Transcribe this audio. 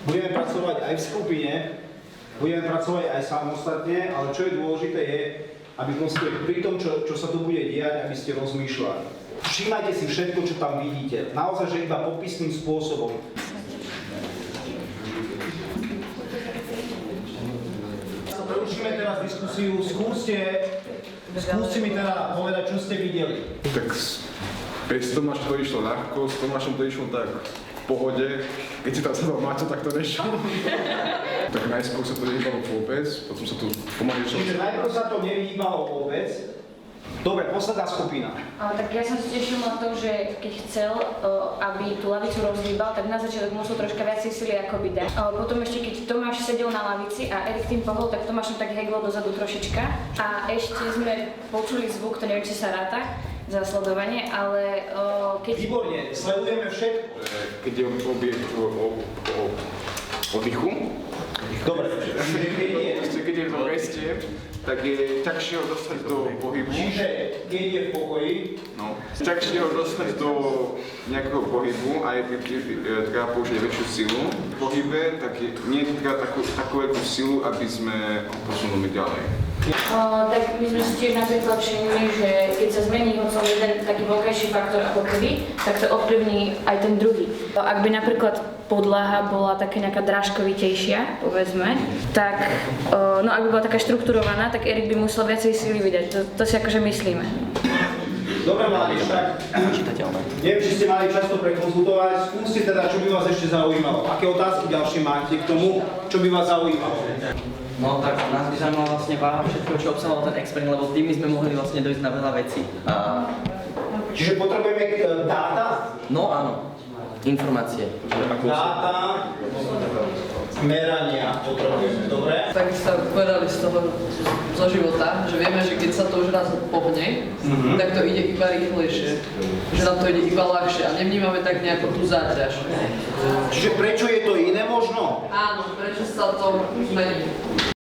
budeme pracovať aj v skupine, budeme pracovať aj samostatne, ale čo je dôležité je, aby proste pri tom, čo sa tu bude diať, aby ste rozmýšľali. Všímajte si všetko, čo tam vidíte. Naozaj, že iba popisným spôsobom. Preučíme teraz diskusiu, skúste mi teda povedať, čo ste videli. Tak bez Tomáša to išlo ľahko, s Tomášom to išlo tak v pohode. Keď si tam sadol Maťo, tak to nešlo. Tak najskôr sa to nevyhýbalo vôbec, potom sa to pomaly išlo. Čiže najprv sa to nevyhýbalo vôbec. Dobre, posledná skupina. Tak ja som si tešil na to, že keď chcel, aby tú lavicu rozhýbal, tak na začiatok musel troška viacej sily ako by dá. Potom ešte keď Tomáš sedel na lavici a Erik tým pohol, tak Tomáš tak heglo dozadu trošička. A ešte sme počuli zvuk, to neviem, či sa ráta za sledovanie, ale keď... Výborne, sledujeme všetko. Keď je o oddychu, Dobre, keď je v tom reste, tak je ťažšie ho dostať do pohybu. čiže keď je v pokoji, No, ťažšie ho dostať do nejakého pohybu a treba použiť väčšiu silu v pohybe, tak nie treba takú veľkú silu, aby sme ho posunuli ďalej. Tak my sme si tiež napríklad všimli, že keď sa zmení hocom jeden taký vonkajší faktor ako krvi, tak to ovplyvní aj ten druhý. Ak by napríklad podlaha bola taká nejaká drážkovitejšia, povedzme, tak no ak by bola taká štrukturovaná, tak Erik by musel viacej síly vydať. To si akože myslíme. dobre mládež, tak neviem, či ste mali čas to prekonzultovať, skúste teda, čo by vás ešte zaujímalo. Aké otázky ďalšie máte k tomu, čo by vás zaujímalo? No tak nás by zaujímala vlastne váha všetko, čo obsahoval ten experiment, lebo tými sme mohli vlastne dojsť na veľa vecí. Čiže potrebujeme dáta? No áno, informácie. Dáta, merania potrebujeme, dobre? Tak sa povedali z toho zo života, že vieme, že keď sa to už raz pohne, tak to ide iba rýchlejšie. Že nám to ide iba ľahšie a nevnímame tak nejakú tú záťaž. Čiže prečo je to iné možno? Áno, prečo sa to zmení?